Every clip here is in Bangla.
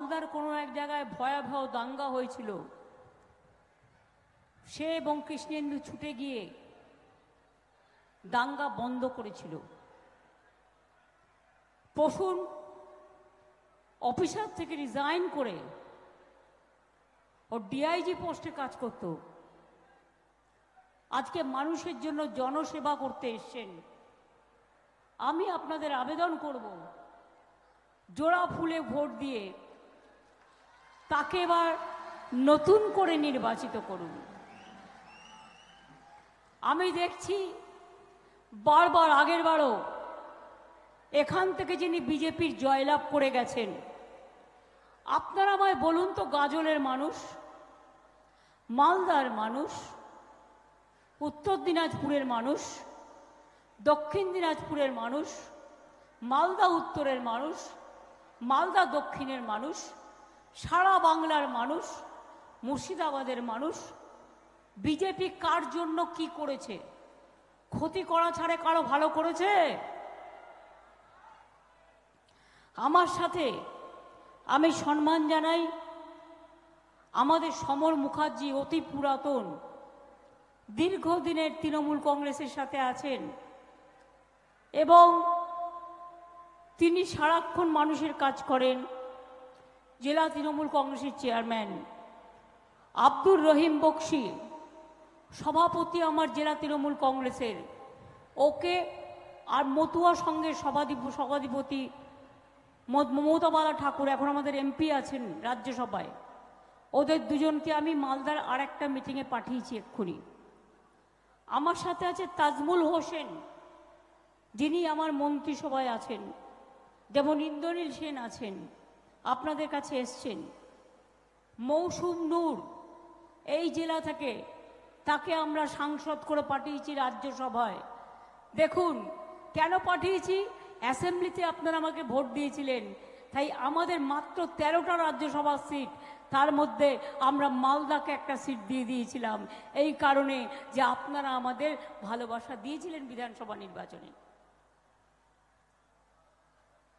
মালদার কোনো এক জায়গায় ভয়াবহ দাঙ্গা হয়েছিল, সে এবং কৃষ্ণেন্দু ছুটে গিয়ে দাঙ্গা বন্ধ করেছিল। প্রসূন অফিসার থেকে রিজাইন করে ও ডিআইজি পোস্টে কাজ করত, আজকে মানুষের জন্য জনসেবা করতে এসছেন। আমি আপনাদের আবেদন করব, জোড়া ফুলে ভোট দিয়ে তাকে এবার নতুন করে নির্বাচিত করুন। আমি দেখছি বারবার, আগের বারও এখান থেকে যিনি বিজেপির জয়লাভ করে গেছেন, আপনারা আমায় বলুন তো, গাজলের মানুষ, মালদার মানুষ, উত্তর দিনাজপুরের মানুষ, দক্ষিণ দিনাজপুরের মানুষ, মালদা উত্তরের মানুষ, মালদা দক্ষিণের মানুষ, সারা বাংলার মানুষ, মুর্শিদাবাদের মানুষ, বিজেপি কার জন্য কি করেছে? ক্ষতি করা ছাড়া কারো ভালো করেছে? আমার সাথে আমি সম্মান জানাই আমাদের সমর মুখার্জি, অতি পুরাতন, দীর্ঘদিনের তৃণমূল কংগ্রেসের সাথে আছেন এবং তিনি সারাক্ষণ মানুষের কাজ করেন। জেলা তৃণমূল কংগ্রেসের চেয়ারম্যান আব্দুর রহিম বক্সি, সভাপতি আমার জেলা তৃণমূল কংগ্রেসের, ওকে আর মতুয়া সংঘের সভাধিপতি মমতাবালা ঠাকুর, এখন আমাদের এমপি আছেন রাজ্যসভায়, ওদের দুজনকে আমি মালদার আর একটা মিটিংয়ে পাঠিয়েছি এক্ষুনি। আমার সাথে আছে তাজমুল হোসেন, যিনি আমার মন্ত্রিসভায় আছেন, যেমন ইন্দ্রনীল সেন আছেন, আপনাদের কাছে এসছেন। মৌসুম নূর এই জেলা থেকে, তাকে আমরা সাংসদ করে পাঠিয়েছি রাজ্যসভায়। দেখুন কেন পাঠিয়েছি, অ্যাসেম্বলিতে আপনারা আমাকে ভোট দিয়েছিলেন, তাই আমাদের মাত্র 13টা রাজ্যসভার সিট, তার মধ্যে আমরা মালদাকে একটা সিট দিয়ে দিয়েছিলাম, এই কারণে যে আপনারা আমাদের ভালোবাসা দিয়েছিলেন বিধানসভা নির্বাচনে।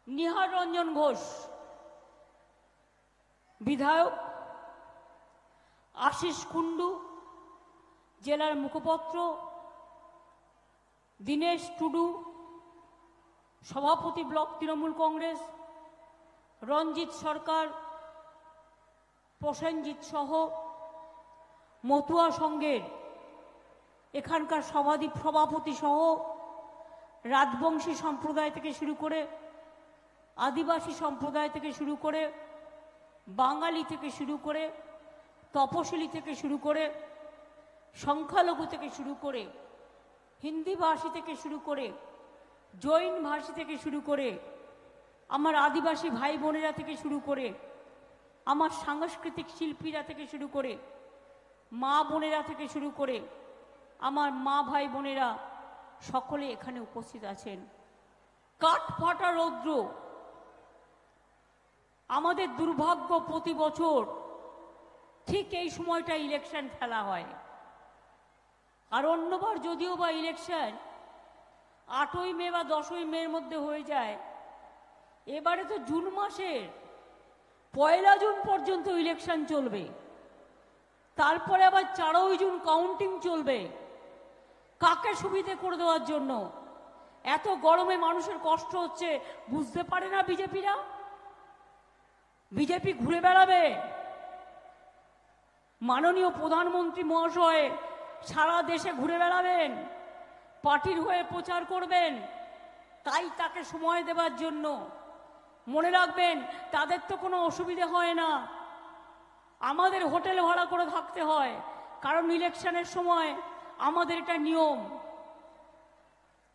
নিহার রঞ্জন ঘোষ বিধায়ক, আশিস কুণ্ডু জেলার মুখপত্র, দীনেশ টুডু সভাপতি ব্লক তৃণমূল কংগ্রেস, রঞ্জিত সরকার, প্রসেনজিৎ সহ মতুয়া সংঘের এখানকার সভাপতি সহ রাজবংশী সম্প্রদায় থেকে শুরু করে, আদিবাসী সম্প্রদায় থেকে শুরু করে, বাঙালি থেকে শুরু করে, তপশিলি থেকে শুরু করে, সংখ্যালঘু থেকে শুরু করে, হিন্দি ভাষী থেকে শুরু করে, জৈন ভাষী থেকে শুরু করে, আমার আদিবাসী ভাই বোনেরা থেকে শুরু করে, আমার সাংস্কৃতিক শিল্পীরা থেকে শুরু করে, মা বোনেরা থেকে শুরু করে, আমার মা ভাই বোনেরা সকলে এখানে উপস্থিত আছেন। কাঠ ফাটা রৌদ্র, আমাদের দুর্ভাগ্য প্রতি বছর ঠিক এই সময়টা ইলেকশন ফেলা হয়। আর অন্যবার যদিও বা ইলেকশন 8ই মে বা 10ই মের মধ্যে হয়ে যায়, এবারে তো জুন মাসের 1 জুন পর্যন্ত ইলেকশন চলবে, তারপরে আবার 4ই জুন কাউন্টিং চলবে। কাকে সুবিধে করে দেওয়ার জন্য? এত গরমে মানুষের কষ্ট হচ্ছে, বুঝতে পারে না বিজেপিরা? বিজেপি ঘুরে বেড়াবে। মাননীয় প্রধানমন্ত্রী মহাশয় সারা দেশে ঘুরে বেড়াবেন, পার্টির হয়ে প্রচার করবেন, তাই তাকে সময় দেওয়ার জন্য। মনে রাখবেন, তাদের তো কোনো অসুবিধে হয় না, আমাদের হোটেল ভাড়া করে থাকতে হয়, কারণ ইলেকশনের সময় আমাদের এটা নিয়ম,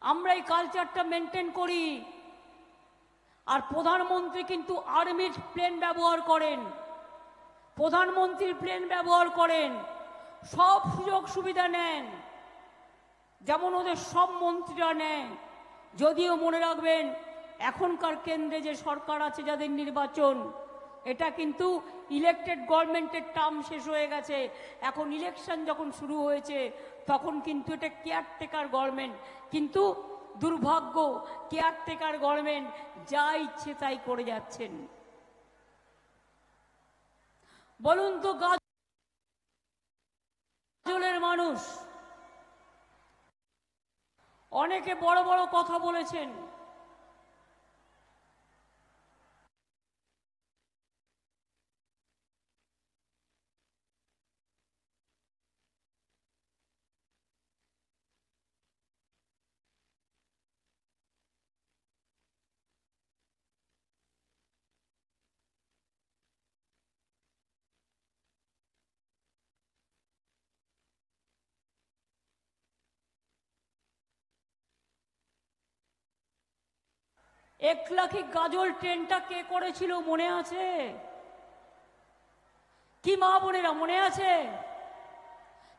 আমরা এই কালচারটা মেনটেন করি। আর প্রধানমন্ত্রী কিন্তু আর্মির প্লেন ব্যবহার করেন, প্রধানমন্ত্রীর প্লেন ব্যবহার করেন, সব সুযোগ সুবিধা নেন, যেমন ওদের সব মন্ত্রীরা নেয়। যদিও মনে রাখবেন, এখনকার কেন্দ্রে যে সরকার আছে, যাদের নির্বাচন, এটা কিন্তু ইলেকটেড গভর্নমেন্টের টার্ম শেষ হয়ে গেছে। এখন ইলেকশন যখন শুরু হয়েছে, তখন কিন্তু এটা কেয়ারটেকার গভর্নমেন্ট। কিন্তু দুর্ভাগ্য, কেয়ারটেকার গভর্নমেন্ট যা ইচ্ছে তাই করে যাচ্ছেন। বলুন তো, গাজলের মানুষ অনেকে বড় বড় কথা বলেছেন, একলাখি গাজল ট্রেনটা কে করেছিল মনে আছে? কি মা বোনেরা মনে আছে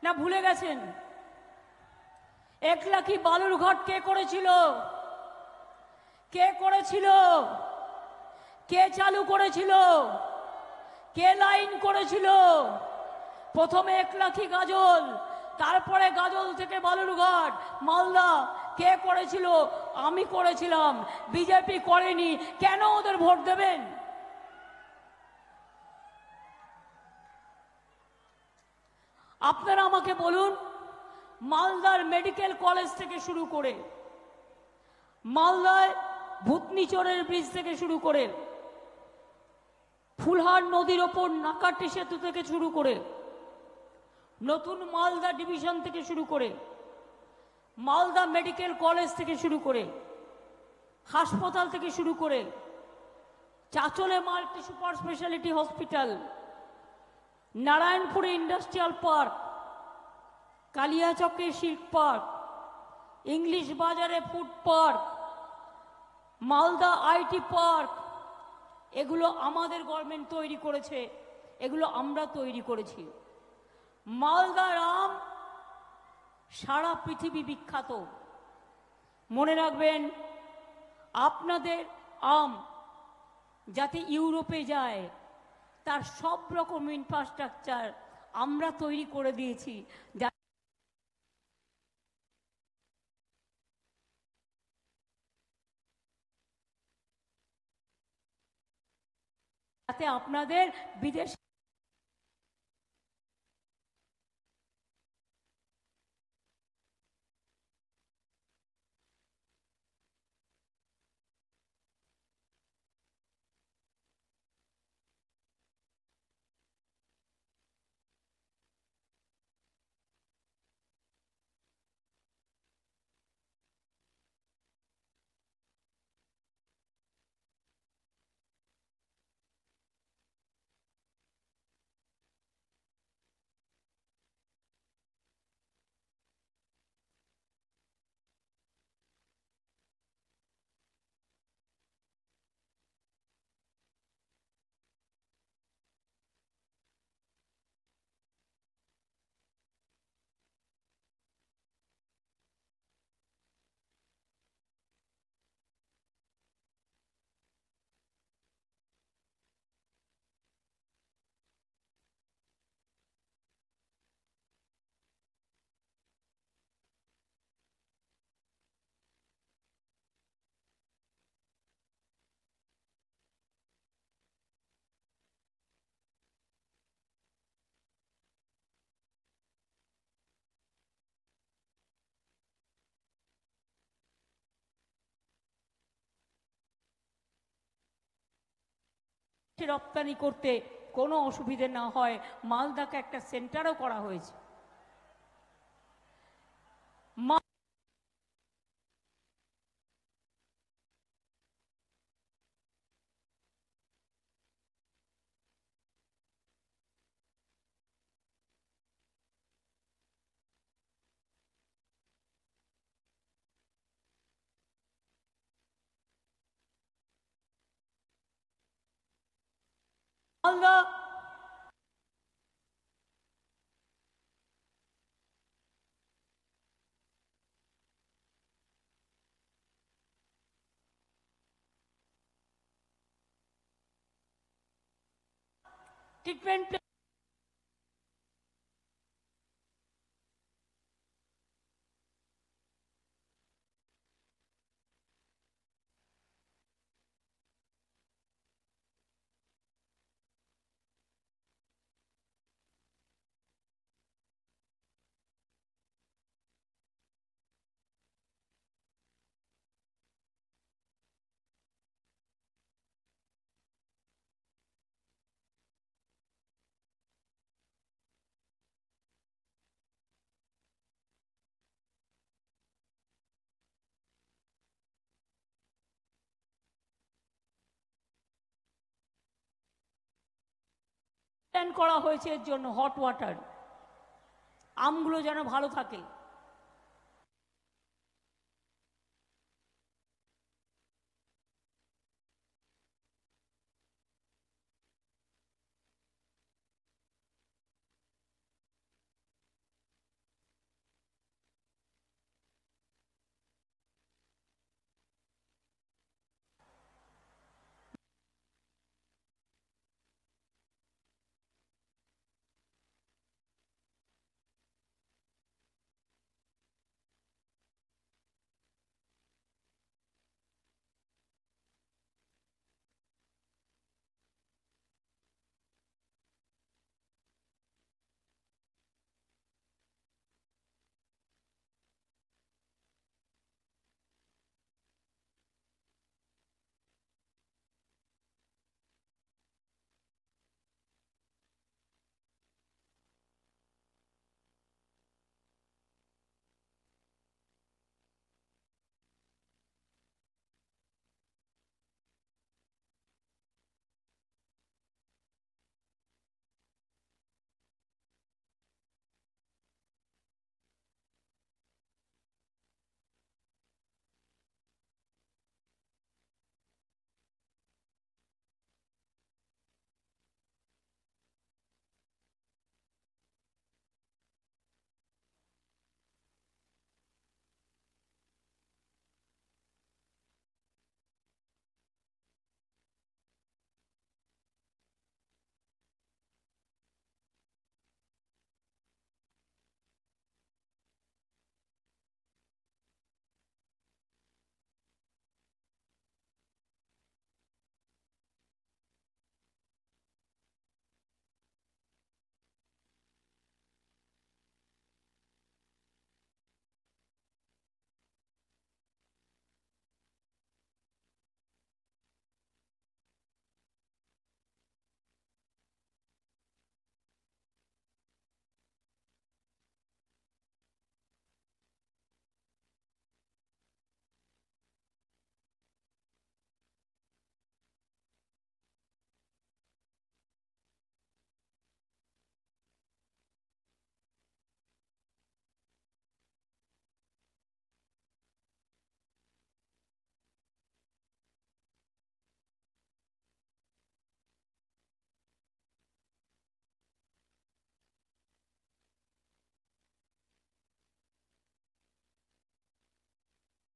না ভুলে গেছেন? একলাখি বালুরঘাট কে করেছিল? কে করেছিল? কে চালু করেছিল? কে লাইন করেছিল? প্রথমে একলাখি গাজল, তারপরে গাজল থেকে বালুরঘাট মালদা। কে করেছিল? আমি করেছিলাম, বিজেপি করেনি। কেন ওদের ভোট দেবেন? আপনারা আমাকে বলুন, মালদার মেডিকেল কলেজ থেকে শুরু করে, মালদায় ভূতনিচরের ব্রিজ থেকে শুরু করে, ফুলহার নদীর ওপর নাকাটি সেতু থেকে শুরু করে, নতুন মালদা ডিভিশন থেকে শুরু করে, মালদা মেডিকেল কলেজ থেকে শুরু করে, হাসপাতাল থেকে শুরু করে, চাচলে মাল্টি সুপার স্পেশালিটি হসপিটাল, নারায়ণপুরে ইন্ডাস্ট্রিয়াল পার্ক, কালিয়াচকে শিল্প পার্ক, ইংলিশ বাজারে food park, Malda IT park, এগুলো আমাদের গভর্নমেন্ট তৈরি করেছে, এগুলো আমরা তৈরি করেছি। মালদার আম সারা পৃথিবী বিখ্যাত। মনে রাখবেন, আপনাদের আম যাতে ইউরোপে যায় তার সব রকম ইনফ্রাস্ট্রাকচার আমরা তৈরি করে দিয়েছি, যাতে আপনাদের বিদেশ রপ্তানি করতে কোনো অসুবিধে না হয়, মালদাকে একটা সেন্টারও করা হয়েছে। মালদা ট্রিটমেন্ট প্ল্যান করা হয়েছে এর জন্য হট ওয়াটার, আমগুলো যেন ভালো থাকে।